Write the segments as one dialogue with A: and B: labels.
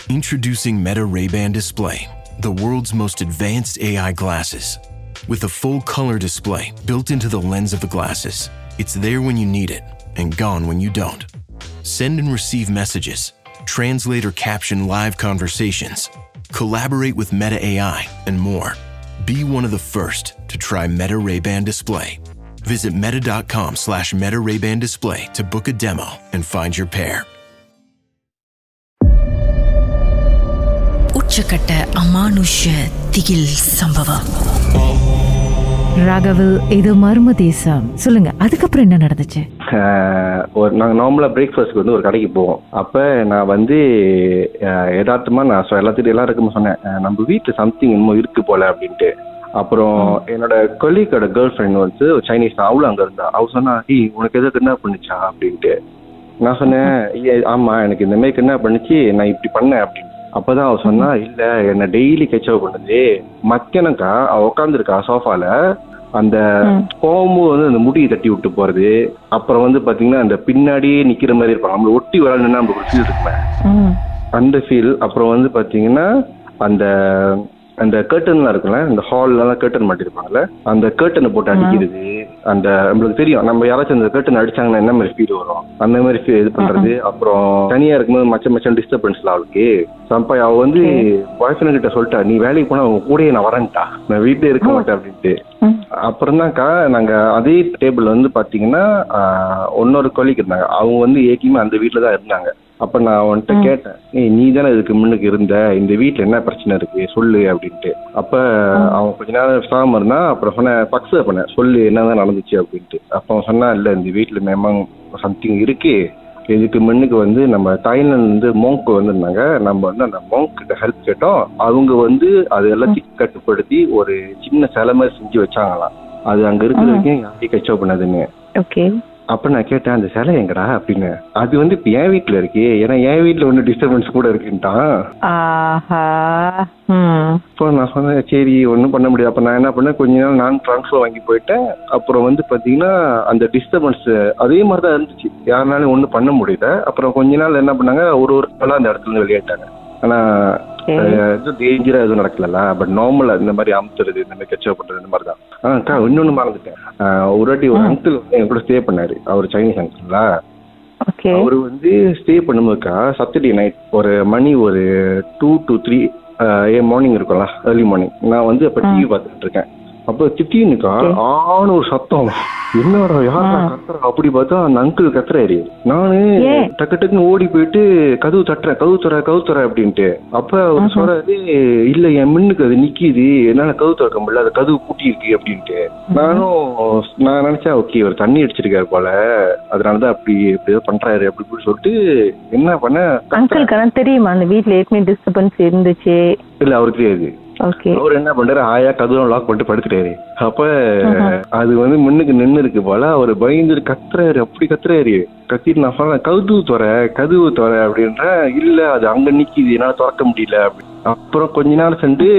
A: Introducing Meta Ray-Ban Display, the world's most advanced AI glasses. With a full color display built into the lens of the glasses, it's there when you need it and gone when you don't. Send and receive messages, translate or caption live conversations, collaborate with Meta AI, and more. Be one of the first to try Meta Ray-Ban Display. Visit meta.com/Meta Ray-Ban Display to book a demo and find your pair.
B: உச்சக்கட்ட அமானுஷ்ய திகில் சம்பவம்.
C: ராகவில் இது மர்ம தேசம். சொல்லுங்க, அதுக்கப்புறம் என்ன நடந்துச்சு?
D: நாங்கள் நார்மலாக பிரேக்ஃபாஸ்ட்க்கு வந்து ஒரு கடைக்கு போவோம். அப்போ நான் வந்து யதார்த்தமா நான் எல்லாருக்குமே சொன்னேன், நம்ம வீட்டில் சம்திங் இன்னும் இருக்கு போல அப்படின்ட்டு. அப்புறம் என்னோட கொலீக்கோட கேர்ள் ஃப்ரெண்ட் வந்து சைனீஸ் தான், அவளும் அங்கே இருந்தா. அவள் சொன்னா, உனக்கு எதாவது என்ன பண்ணுச்சா அப்படின்ட்டு. நான் சொன்னேன், ஆமா எனக்கு இந்த மாதிரி என்ன பண்ணுச்சு, நான் இப்படி பண்ணேன் அப்படின்னு. அப்பதான் அவ சொன்னா, இல்ல என்ன டெய்லி கெச்சப் பண்ணுது. மக்கனக்கா அவ உட்காந்துருக்கா சோஃபால, அந்த போகும்போது வந்து அந்த முடியை தட்டி விட்டு போறது. அப்புறம் வந்து பாத்தீங்கன்னா அந்த பின்னாடியே நிக்கிற மாதிரி இருப்பாங்க, நம்மள ஒட்டி விளாண்டுன்னா நம்மளுக்கு ஒரு ஃபீல் இருக்குமே, அந்த ஃபீல். அப்புறம் வந்து பாத்தீங்கன்னா அந்த அந்த கர்டன்லாம் இருக்குல்ல, இந்த ஹால்லாம் கர்டன் மாட்டிருப்பாங்கல்ல, அந்த கர்டனை போட்டு அடிக்கிறது. அந்த நம்மளுக்கு தெரியும், நம்ம யாராச்சும் அந்த கர்டன் அடிச்சாங்கன்னா என்ன மாதிரி ஃபீல் வரும், அந்த மாதிரி ஃபீல் இது பண்றது. அப்புறம் தனியா இருக்கும்போது மச்சம் டிஸ்டர்பன்ஸ்ல அவளுக்கு சம்பா. அவ வந்து பாய் ஃப்ரெண்ட் கிட்ட சொல்லிட்டா, நீ வேலைக்கு போனா அவங்க கூட நான் வரேன்ட்டா, நான் வீட்டிலே இருக்க மாட்டேன் அப்படின்ட்டு. அப்புறம் தான்க்கா நாங்க அதே டேபிள் வந்து பாத்தீங்கன்னா இன்னொரு கொலிக்கு இருந்தாங்க. அவங்க வந்து ஏக்கியமே அந்த வீட்டுல தான் இருந்தாங்க. அப்ப நான் அவன்கிட்ட கேட்டேன், நீ தானே இதுக்கு முன்னுக்கு இருந்த, இந்த வீட்டுல என்ன பிரச்சனை இருக்கு சொல்லு அப்படின்ட்டு. அப்ப அவன் கொஞ்ச நேரம் விசாம இருந்தா. அப்புறம் சொன்னேன், பக்ஸ பண்ணேன், சொல்லு என்னதான் நடந்துச்சு அப்படின்ட்டு. அப்ப அவன் சொன்னா, இல்ல இந்த வீட்டுல மேமாங் சம்திங் இருக்கு. இதுக்கு முன்னுக்கு வந்து நம்ம தாய்லாந்து வந்து மோங்க் வந்திருந்தாங்க. நம்ம வந்து அந்த மோங்க் கிட்ட ஹெல்ப் கேட்டோம். அவங்க வந்து அது எல்லாத்தையும் கட்டுப்படுத்தி ஒரு சின்ன சிலை மாதிரி செஞ்சு வச்சாங்களாம். அது அங்க இருக்கிற வரைக்கும் யாரையும் கச்சோ பண்ணாதுன்னு. அப்ப நான் கேட்டேன், அந்த சிலை எங்கடா அப்படின்னு. அது வந்து இப்ப என் வீட்டுல இருக்கு, ஏன்னா என் வீட்டுல ஒண்ணு டிஸ்டர்பன்ஸ் கூட இருக்குன்ட்டான். இப்போ நான் சொன்னேன், சரி ஒன்னும் பண்ண முடியாது. அப்ப நான் என்ன பண்ணேன், கொஞ்ச நாள் நான் ட்ரான்ஸ்ஃபர் வாங்கி போயிட்டேன். அப்புறம் வந்து பாத்தீங்கன்னா அந்த டிஸ்டர்பன்ஸ் அதே மாதிரிதான் இருந்துச்சு, யாருனாலும் ஒன்னும் பண்ண முடியல. அப்புறம் கொஞ்ச நாள் என்ன பண்ணாங்க, ஒரு நாள் அந்த இடத்துல இருந்து வெளியேட்டாங்க. ஆனா டேஞ்சரா எதுவும் நடக்கல, பட் நார்மலா இந்த மாதிரி அமுத்துறது, இந்த மாதிரி கெச்சப் பண்றது, இந்த மாதிரிதான். இன்னொன்னு மறந்துட்டேன். ஒரு வாட்டி ஒரு அங்கிள் வந்து என் கூட ஸ்டே பண்ணாரு. அவர் சைனீஸ் அங்கிளா. அவரு வந்து ஸ்டே பண்ணும்போதுக்கா சாட்டர்டே நைட் ஒரு மணி ஒரு 2 to 3 மார்னிங் இருக்கும்ல, ஏர்லி மார்னிங். நான் வந்து அப்ப டிவி பார்த்துட்டு இருக்கேன். அப்ப திடீர்னுக்கா ஆன ஒரு சத்தம், என்னடா யாரா கத்துறா அப்படி பார்த்தா அந்த அங்கிள் கத்துறாரு. நானு டக்கு டக்குன்னு ஓடி போயிட்டு கதவு தட்டுறேன், கவு தர அப்படின்ட்டு. அப்ப அவர் சொல்றாரு, இல்ல என் மின்னுக்கு அது நிக்கிது, என்னால கவு திறக்க முடியல, அது கதவு பூட்டி இருக்கு அப்படின்ட்டு. நான் நினைச்சேன், ஓகே இவர் தண்ணி அடிச்சிருக்காரு போல, அதனாலதான் அப்படி ஏதோ பண்றாரு அப்படி சொல்லிட்டு என்ன பண்ண.
E: அங்கிளுக்கு தெரியுமா அந்த வீட்டுல ஏற்கனவே டிஸ்டர்பன்ஸ் இருந்துச்சு?
D: இல்ல அவருக்கு தெரியாது. அவர் என்ன பண்றாரு, ஆயா கதவு லாக் பண்ணிட்டு படுத்துட்டாரு. அப்ப அது வந்து முன்னுக்கு நின்று இருக்கு போல. அவர் பயந்து கத்துறாரு, அப்படி கத்துறாரு. கத்திட்டு நான் சொன்னேன், கதவு தோற அப்படின்ற. இல்ல அது அங்க நிக்கிது, என்னால திறக்க முடியல அப்படி. அப்புறம் கொஞ்ச நேரம் சென்று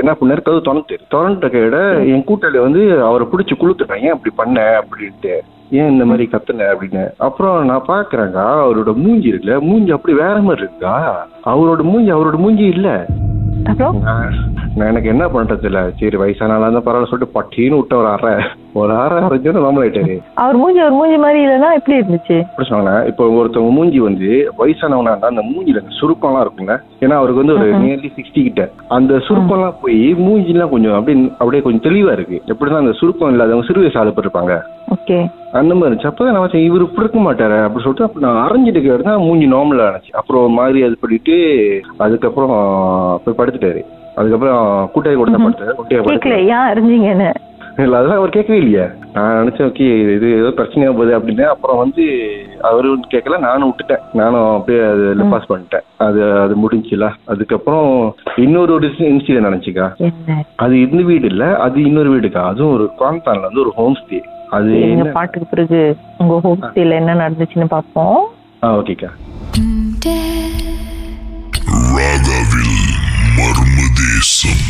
D: என்ன பண்ணாரு, கதவு திறந்துட்ட கையோட என் கூட்டாளி வந்து அவரை பிடிச்சி குளுத்துட்டான், ஏன் அப்படி பண்ண அப்படின்ட்டு, ஏன் இந்த மாதிரி கத்துன அப்படின்னு. அப்புறம் நான் பாக்குறேங்க, அவரோட மூஞ்சி இருக்குல்ல, மூஞ்சி அப்படி வேற மாதிரி இருக்கா. அவரோட மூஞ்சி இல்ல. நான் எனக்கு என்ன பண்றது இல்ல, சரி வயசானாலும் தான் பரவாயில்ல சொல்லிட்டு பட்டின்னு விட்ட ஒரு அரை அரைஞ்சோன்னு நார்மல் ஆயிட்டாரு.
E: அவர் மூஞ்சி மாதிரி இல்லைன்னா எப்படி இருந்துச்சு
D: அப்படி சொன்னாங்க. இப்போ ஒருத்தவங்க மூஞ்சி வந்து வயசானவனா இருந்தா அந்த மூஞ்சில சுருக்கம் எல்லாம் இருக்குங்க. ஏன்னா அவருக்கு வந்து ஒரு நியர்லி 60 கிட்ட அந்த சுருக்கம் எல்லாம் போய் மூஞ்சி எல்லாம் கொஞ்சம் அப்படியே கொஞ்சம் தெளிவா இருக்கு. எப்படிதான் அந்த சுருக்கம் இல்லாதவங்க சிறு வயசு ஆளப்பட்டிருப்பாங்க, அந்த மாதிரி இருந்துச்சு. அப்பதான் நான் இவரு இப்படி இருக்க மாட்டாரு அப்படின்னு சொல்லிட்டு அப்ப நான் அரைஞ்சிட்டு கேட்டா மூஞ்சி நார்மலா இருந்துச்சு. அப்புறம் மாதிரி அது பண்ணிட்டு அதுக்கப்புறம் போய் படுத்துட்டாரு. அதுக்கப்புறம் கூட்டாளி கூட தான் படுத்தாரு. இல்ல அதெல்லாம் அவர் கேட்கவே இல்லையா. நான் நினைச்சேன், ஓகே இது ஏதோ பிரச்சனையா போகுது அப்படின்னு. அப்புறம் வந்து அவரு கேட்கல, நானும் விட்டுட்டேன். நானும் அப்படியே அது பாஸ் பண்ணிட்டேன். அது முடிஞ்சுல. அதுக்கப்புறம் இன்னொரு இன்சிடென்ட் நினைச்சுக்கா. அது இந்த வீடு இல்ல, அது இன்னொரு வீடுக்கா. அதுவும் ஒரு குவாங்டான்ல வந்து ஒரு ஹோம் ஸ்டே. அது
E: பாட்டுக்கு பிறகு உங்க ஹோம் ஸ்டேல என்ன நடந்துச்சுன்னு பாப்போம்.
D: ஓகேக்கா.
F: ராகவில் மர்மதேசம்.